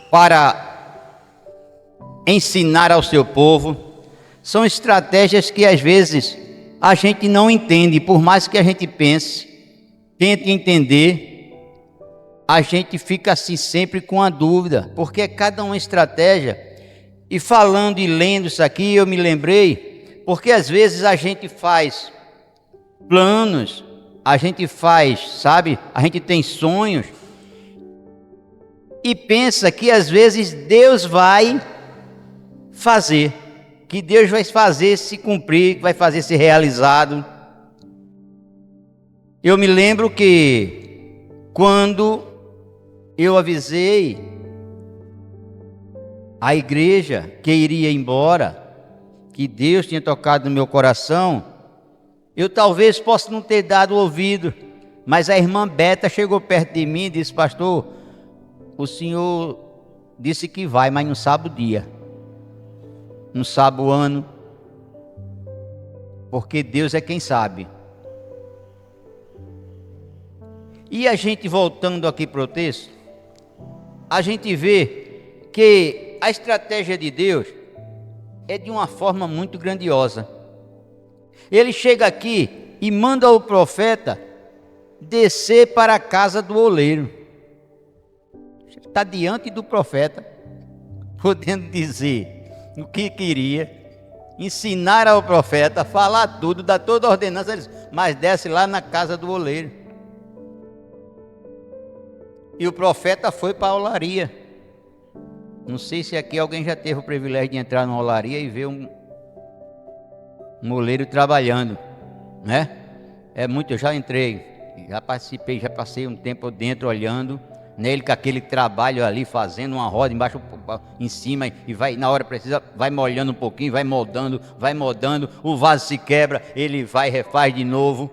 para ensinar ao seu povo. São estratégias que às vezes a gente não entende, por mais que a gente pense, tente entender, a gente fica assim sempre com a dúvida, porque é cada uma estratégia. E falando e lendo isso aqui, eu me lembrei, porque às vezes a gente faz planos, a gente faz, sabe, a gente tem sonhos, e pensa que às vezes Deus vai fazer, que Deus vai fazer se cumprir, vai fazer ser realizado. Eu me lembro que quando eu avisei a igreja que iria embora, que Deus tinha tocado no meu coração, eu talvez possa não ter dado ouvido, mas a irmã Beta chegou perto de mim e disse: pastor, o senhor disse que vai, mas não sabe o dia, não sabe o ano, porque Deus é quem sabe. E a gente, voltando aqui para o texto, a gente vê que a estratégia de Deus é de uma forma muito grandiosa. Ele chega aqui e manda o profeta descer para a casa do oleiro. Está diante do profeta, podendo dizer o que queria, ensinar ao profeta, falar tudo, dar toda a ordenança, mas desce lá na casa do oleiro. E o profeta foi para a olaria. Não sei se aqui alguém já teve o privilégio de entrar na olaria e ver um oleiro trabalhando, né? É muito, eu já entrei, já participei, já passei um tempo dentro olhando nele com aquele trabalho ali, fazendo uma roda embaixo, em cima, e vai, na hora precisa, vai molhando um pouquinho, vai moldando, o vaso se quebra, ele vai, refaz de novo.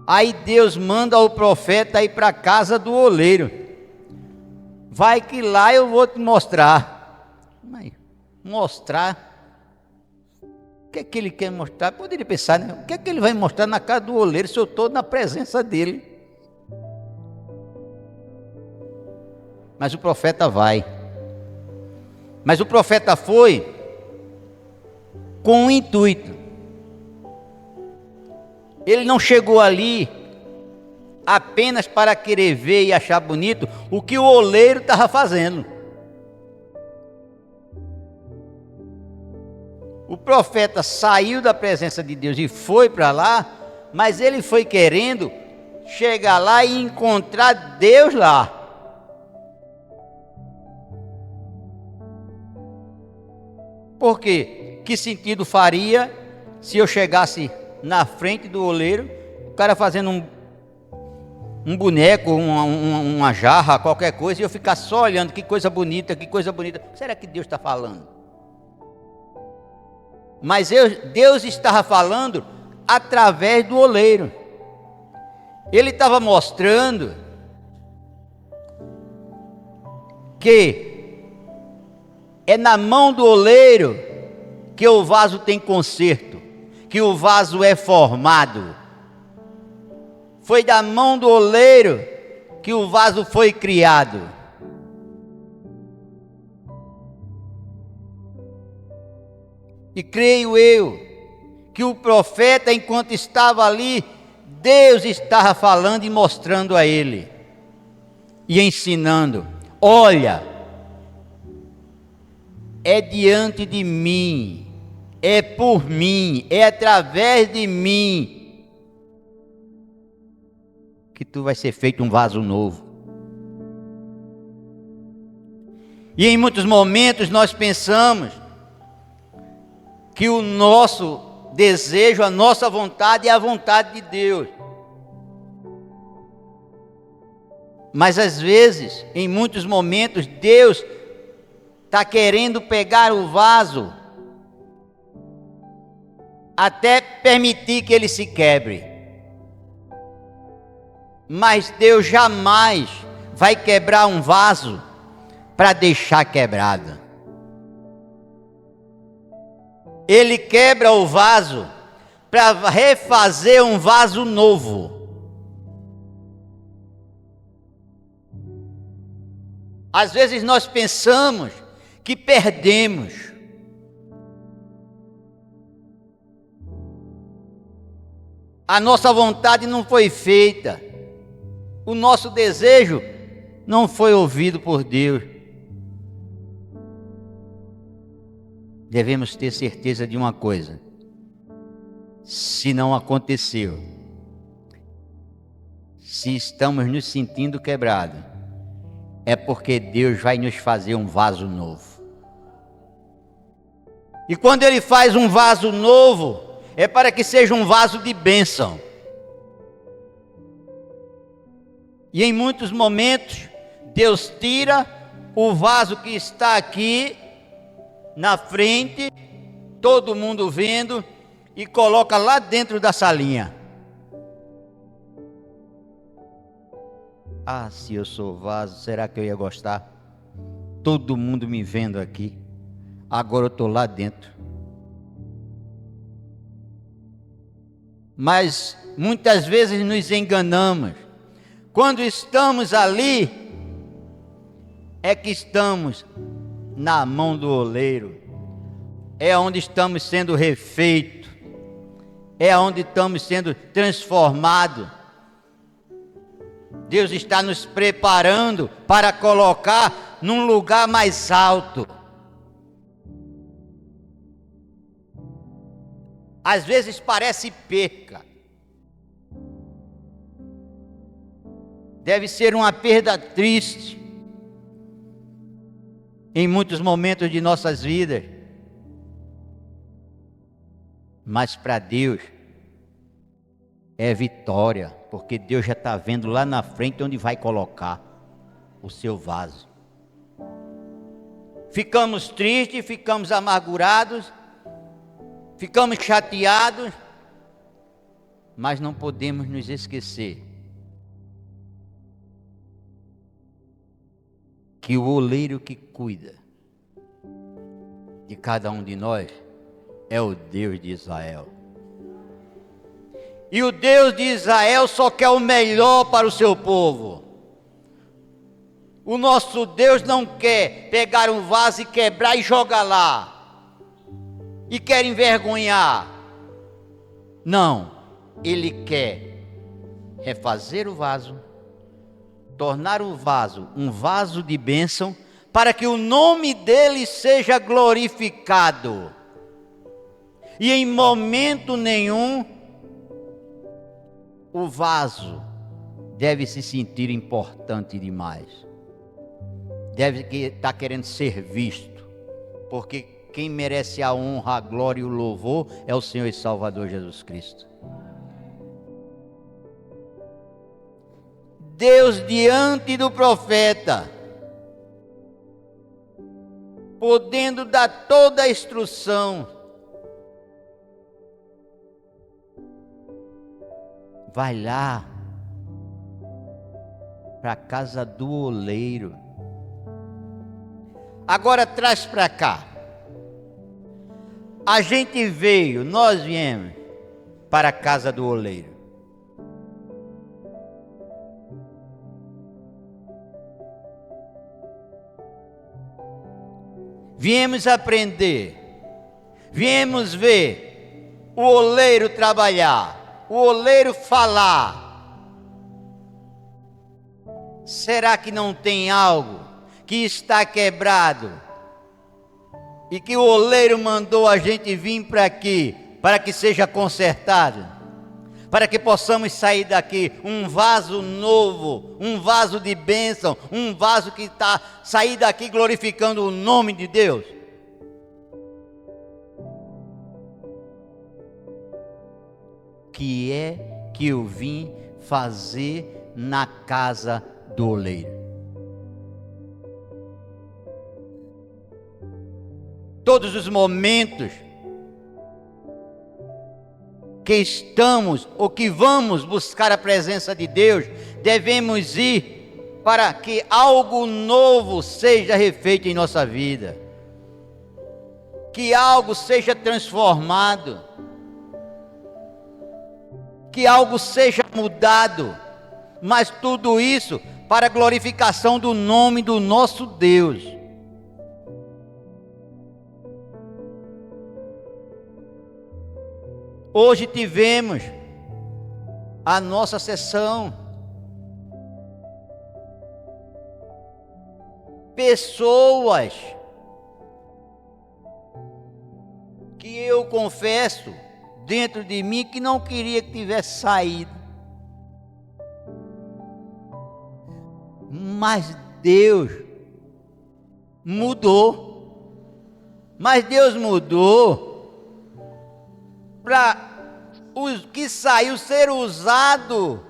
Aí Deus manda o profeta ir para a casa do oleiro. Vai que lá eu vou te mostrar. Mostrar? O que é que ele quer mostrar? Poderia pensar, né? O que é que ele vai mostrar na casa do oleiro se eu estou na presença dele? Mas o profeta vai. Mas o profeta foi com um intuito. Ele não chegou ali apenas para querer ver e achar bonito o que o oleiro estava fazendo. O profeta saiu da presença de Deus e foi para lá, mas ele foi querendo chegar lá e encontrar Deus lá. Por quê? Que sentido faria se eu chegasse na frente do oleiro, o cara fazendo um boneco, uma jarra, qualquer coisa, e eu ficar só olhando, que coisa bonita, será que Deus está falando? Mas Deus estava falando através do oleiro. Ele estava mostrando que é na mão do oleiro que o vaso tem conserto, que o vaso é formado. Foi da mão do oleiro que o vaso foi criado. E creio eu que o profeta, enquanto estava ali, Deus estava falando e mostrando a ele e ensinando: olha, é diante de mim, é por mim, é através de mim que tu vai ser feito um vaso novo. E em muitos momentos nós pensamos que o nosso desejo, a nossa vontade é a vontade de Deus. Mas às vezes, em muitos momentos, Deus está querendo pegar o vaso até permitir que ele se quebre. Mas Deus jamais vai quebrar um vaso para deixar quebrado. Ele quebra o vaso para refazer um vaso novo. Às vezes nós pensamos que perdemos. A nossa vontade não foi feita. O nosso desejo não foi ouvido por Deus. Devemos ter certeza de uma coisa: se não aconteceu, se estamos nos sentindo quebrados, é porque Deus vai nos fazer um vaso novo. E quando Ele faz um vaso novo, é para que seja um vaso de bênção. E em muitos momentos, Deus tira o vaso que está aqui na frente, todo mundo vendo, e coloca lá dentro da salinha. Ah, se eu sou vaso, será que eu ia gostar? Todo mundo me vendo aqui. Agora eu estou lá dentro. Mas muitas vezes nos enganamos. Quando estamos ali, é que estamos na mão do oleiro. É onde estamos sendo refeitos. É onde estamos sendo transformados. Deus está nos preparando para colocar num lugar mais alto. Às vezes parece perca. Deve ser uma perda triste em muitos momentos de nossas vidas. Mas para Deus é vitória, porque Deus já está vendo lá na frente onde vai colocar o seu vaso. Ficamos tristes, ficamos amargurados, ficamos chateados, mas não podemos nos esquecer que o oleiro que cuida de cada um de nós é o Deus de Israel. E o Deus de Israel só quer o melhor para o seu povo. O nosso Deus não quer pegar um vaso e quebrar e jogar lá, e quer envergonhar. Não, Ele quer refazer o vaso, tornar o vaso um vaso de bênção, para que o nome dele seja glorificado. E em momento nenhum o vaso deve se sentir importante demais. Deve estar querendo ser visto, porque quem merece a honra, a glória e o louvor é o Senhor e Salvador Jesus Cristo. Deus diante do profeta, podendo dar toda a instrução, vai lá para a casa do oleiro. Agora traz para cá. A gente veio, nós viemos para a casa do oleiro. Viemos aprender, viemos ver o oleiro trabalhar, o oleiro falar. Será que não tem algo que está quebrado e que o oleiro mandou a gente vir para aqui para que seja consertado? Para que possamos sair daqui um vaso novo, um vaso de bênção, um vaso que está sair daqui glorificando o nome de Deus. Que é que eu vim fazer na casa do oleiro? Todos os momentos que estamos ou que vamos buscar a presença de Deus, devemos ir para que algo novo seja refeito em nossa vida, que algo seja transformado, que algo seja mudado, mas tudo isso para a glorificação do nome do nosso Deus. Hoje tivemos a nossa sessão. Pessoas que eu confesso dentro de mim que não queria que tivesse saído. Mas Deus mudou. Mas Deus mudou para o que saiu ser usado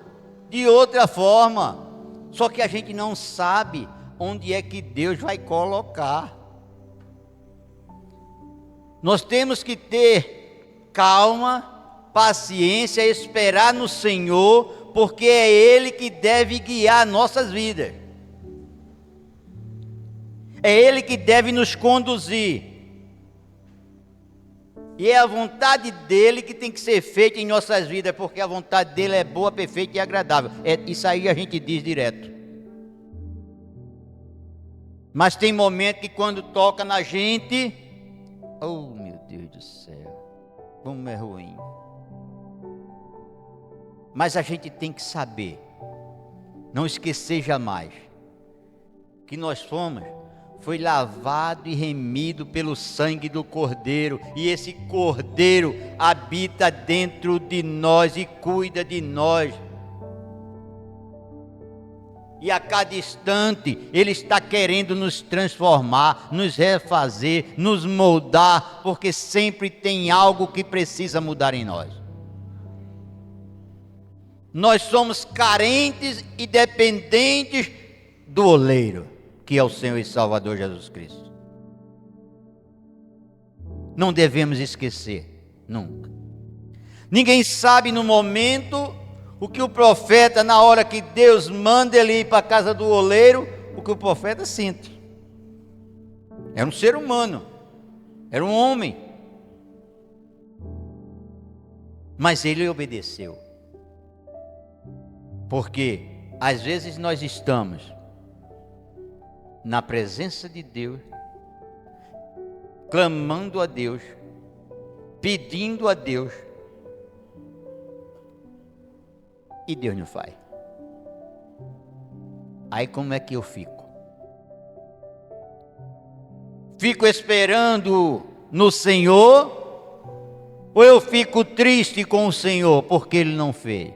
de outra forma. Só que a gente não sabe onde é que Deus vai colocar. Nós temos que ter calma, paciência, esperar no Senhor, porque é Ele que deve guiar nossas vidas. É Ele que deve nos conduzir. E é a vontade dEle que tem que ser feita em nossas vidas, porque a vontade dEle é boa, perfeita e agradável. Isso aí a gente diz direto. Mas tem momento que quando toca na gente, oh meu Deus do céu, como é ruim. Mas a gente tem que saber, não esquecer jamais, que nós foi lavado e remido pelo sangue do Cordeiro, e esse Cordeiro habita dentro de nós e cuida de nós. E a cada instante Ele está querendo nos transformar, nos refazer, nos moldar, porque sempre tem algo que precisa mudar em nós. Nós somos carentes e dependentes do oleiro, que é o Senhor e Salvador Jesus Cristo. Não devemos esquecer, nunca. Ninguém sabe no momento o que o profeta, na hora que Deus manda ele ir para a casa do oleiro, o que o profeta sente. Era um ser humano, era um homem. Mas ele obedeceu. Porque às vezes nós estamos na presença de Deus, clamando a Deus, pedindo a Deus, e Deus não faz. Aí como é que eu fico? Fico esperando no Senhor, ou eu fico triste com o Senhor porque Ele não fez?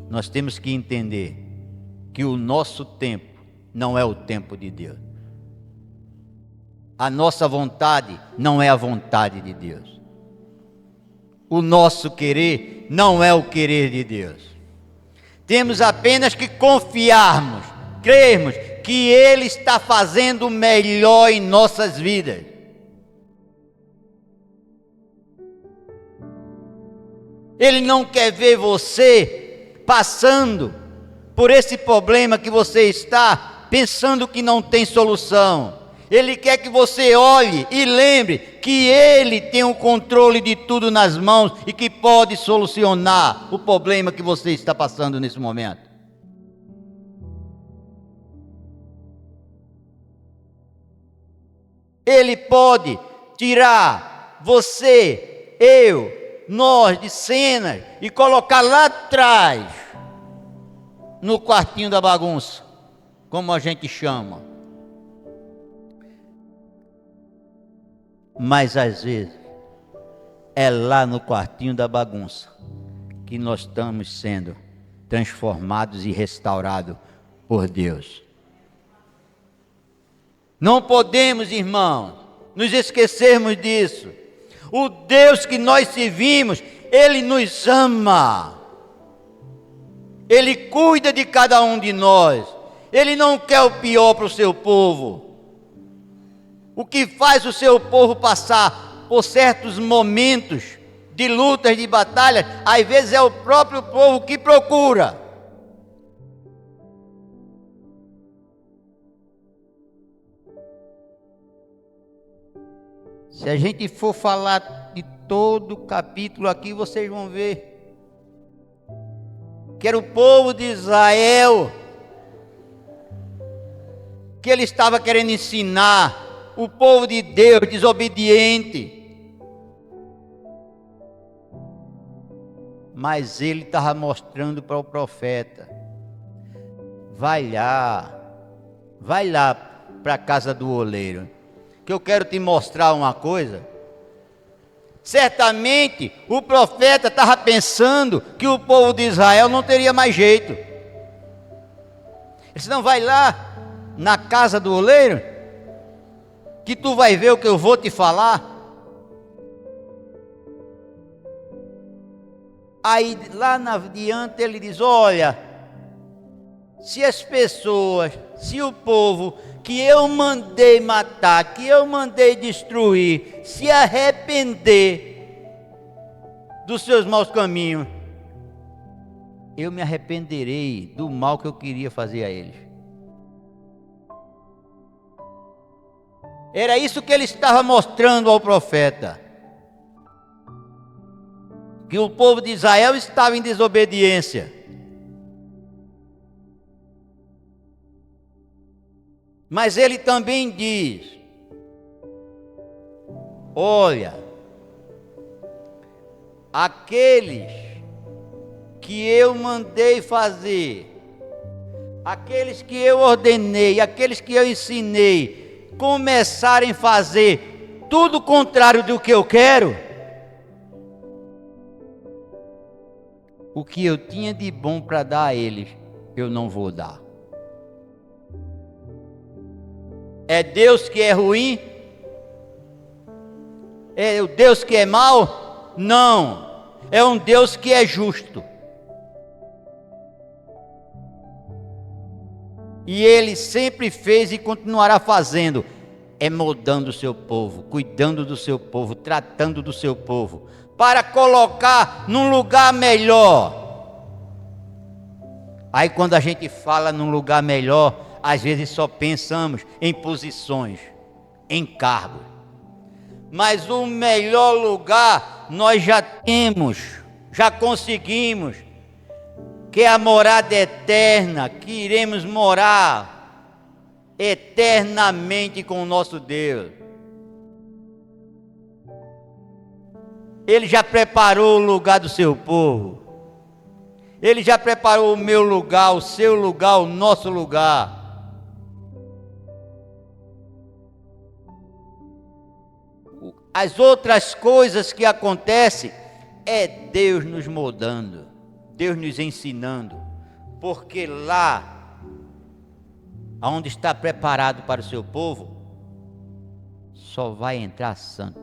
Nós temos que entender que o nosso tempo não é o tempo de Deus. A nossa vontade não é a vontade de Deus. O nosso querer não é o querer de Deus. Temos apenas que confiarmos, crermos que Ele está fazendo o melhor em nossas vidas. Ele não quer ver você passando por esse problema que você está, pensando que não tem solução. Ele quer que você olhe e lembre que Ele tem o controle de tudo nas mãos e que pode solucionar o problema que você está passando nesse momento. Ele pode tirar você, eu, nós de cena e colocar lá atrás, no quartinho da bagunça, como a gente chama. Mas às vezes é lá no quartinho da bagunça que nós estamos sendo transformados e restaurados por Deus. Não podemos, irmãos, nos esquecermos disso. O Deus que nós servimos, Ele nos ama. Ele cuida de cada um de nós. Ele não quer o pior para o seu povo. O que faz o seu povo passar por certos momentos de lutas, de batalhas, às vezes é o próprio povo que procura. Se a gente for falar de todo o capítulo aqui, vocês vão ver que era o povo de Israel, que ele estava querendo ensinar, o povo de Deus desobediente. Mas ele estava mostrando para o profeta: vai lá para a casa do oleiro, que eu quero te mostrar uma coisa. Certamente o profeta estava pensando que o povo de Israel não teria mais jeito. Ele disse: não, vai lá na casa do oleiro, que tu vai ver o que eu vou te falar. Aí lá adiante ele diz: olha, se as pessoas, se o povo que eu mandei matar, que eu mandei destruir, se arrepender dos seus maus caminhos, eu me arrependerei do mal que eu queria fazer a eles. Era isso que ele estava mostrando ao profeta, que o povo de Israel estava em desobediência. Mas ele também diz: olha, aqueles que eu mandei fazer, aqueles que eu ordenei, aqueles que eu ensinei, começarem a fazer tudo o contrário do que eu quero, o que eu tinha de bom para dar a eles, eu não vou dar. É Deus que é ruim? É o Deus que é mau? Não, é um Deus que é justo. E Ele sempre fez e continuará fazendo, é moldando o seu povo, cuidando do seu povo, tratando do seu povo, para colocar num lugar melhor. Aí quando a gente fala num lugar melhor, às vezes só pensamos em posições, em cargos. Mas o melhor lugar nós já temos, já conseguimos, que é a morada eterna, que iremos morar eternamente com o nosso Deus. Ele já preparou o lugar do seu povo. Ele já preparou o meu lugar, o seu lugar, o nosso lugar. As outras coisas que acontecem é Deus nos moldando, Deus nos ensinando, porque lá, onde está preparado para o seu povo, só vai entrar santo,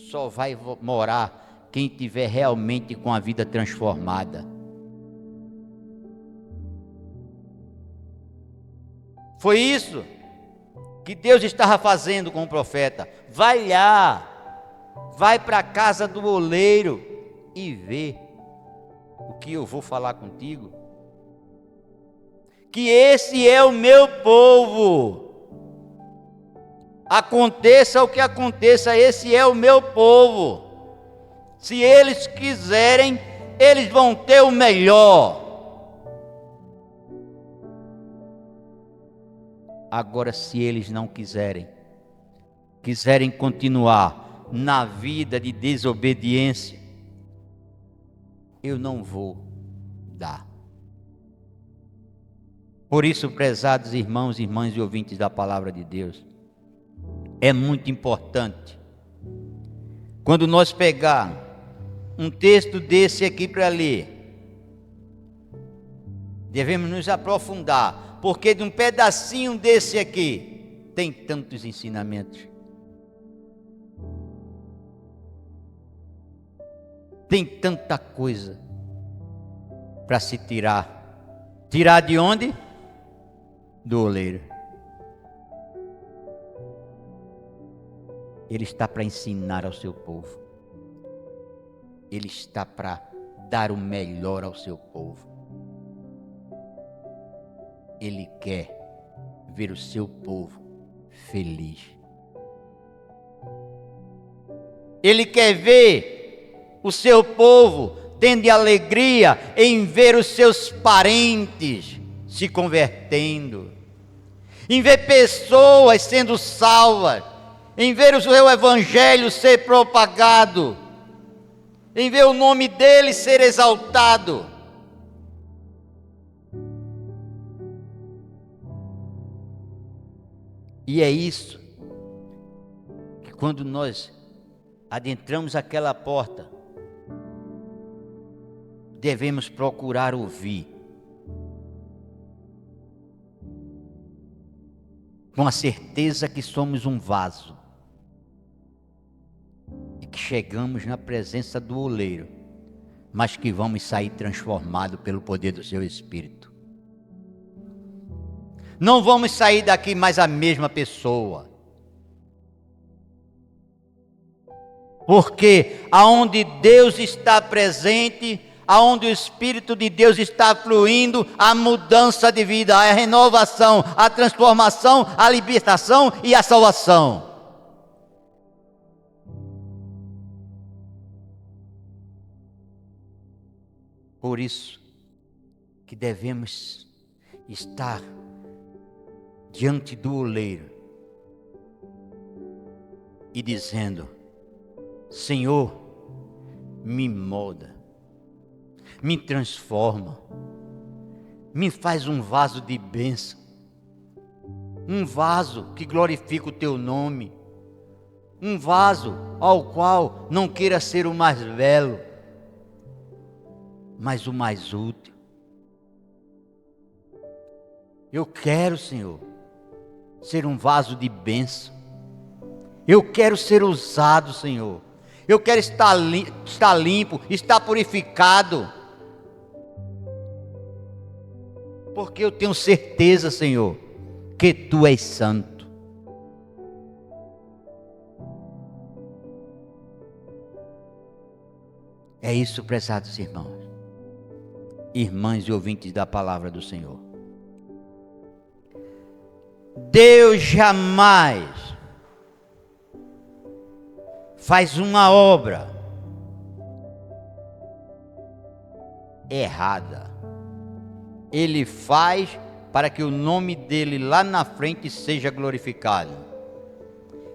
só vai morar quem tiver realmente com a vida transformada. Foi isso que Deus estava fazendo com o profeta. Vai lá, vai para a casa do oleiro e vê o que eu vou falar contigo. Que esse é o meu povo. Aconteça o que aconteça, esse é o meu povo. Se eles quiserem, eles vão ter o melhor. Agora, se eles não quiserem continuar na vida de desobediência, eu não vou dar. Por isso, prezados irmãos, irmãs e ouvintes da palavra de Deus, é muito importante, quando nós pegarmos um texto desse aqui para ler, devemos nos aprofundar, porque de um pedacinho desse aqui tem tantos ensinamentos, tem tanta coisa para se tirar. Tirar de onde? Do oleiro. Ele está para ensinar ao seu povo, ele está para dar o melhor ao seu povo. Ele quer ver o seu povo feliz. Ele quer ver o seu povo tende alegria em ver os seus parentes se convertendo, em ver pessoas sendo salvas, em ver o seu evangelho ser propagado, em ver o nome dele ser exaltado. E é isso que, quando nós adentramos aquela porta, devemos procurar ouvir, com a certeza que somos um vaso e que chegamos na presença do oleiro, mas que vamos sair transformados pelo poder do seu Espírito. Não vamos sair daqui mais a mesma pessoa, porque aonde Deus está presente, aonde o Espírito de Deus está fluindo, a mudança de vida, a renovação, a transformação, a libertação e a salvação. Por isso que devemos estar diante do oleiro e dizendo: Senhor, me molda, me transforma, me faz um vaso de bênção, um vaso que glorifica o teu nome, um vaso ao qual não queira ser o mais belo, mas o mais útil. Eu quero, Senhor, ser um vaso de bênção. Eu quero ser usado, Senhor. Eu quero estar limpo, estar purificado. Porque eu tenho certeza, Senhor, que Tu és santo. É isso, prezados irmãos, irmãs e ouvintes da palavra do Senhor. Deus jamais faz uma obra errada. Ele faz para que o nome dele lá na frente seja glorificado.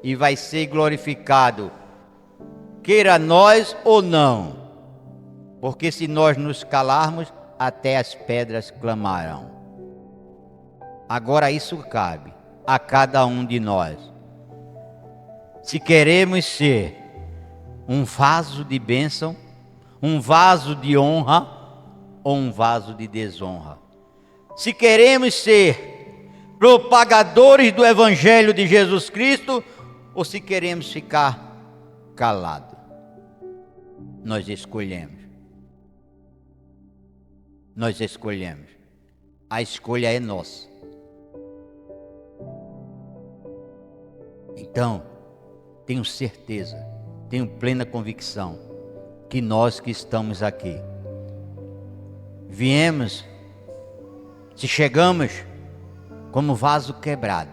E vai ser glorificado, queira nós ou não. Porque se nós nos calarmos, até as pedras clamarão. Agora isso cabe a cada um de nós. Se queremos ser um vaso de bênção, um vaso de honra ou um vaso de desonra. Se queremos ser propagadores do Evangelho de Jesus Cristo ou se queremos ficar calados. Nós escolhemos. Nós escolhemos. A escolha é nossa. Então, tenho certeza, tenho plena convicção que nós que estamos aqui, viemos, se chegamos como vaso quebrado,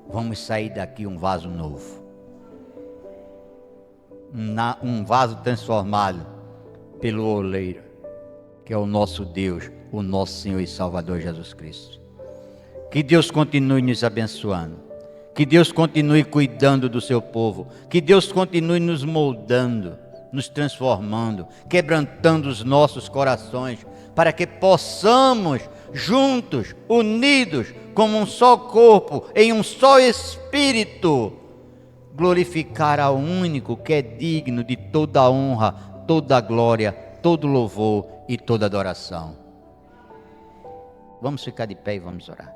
vamos sair daqui um vaso novo, um vaso transformado pelo oleiro, que é o nosso Deus, o nosso Senhor e Salvador Jesus Cristo. Que Deus continue nos abençoando. Que Deus continue cuidando do seu povo. Que Deus continue nos moldando, nos transformando, quebrantando os nossos corações, para que possamos, juntos, unidos, como um só corpo, em um só Espírito, glorificar ao único que é digno de toda honra, toda glória, todo louvor e toda adoração. Vamos ficar de pé e vamos orar.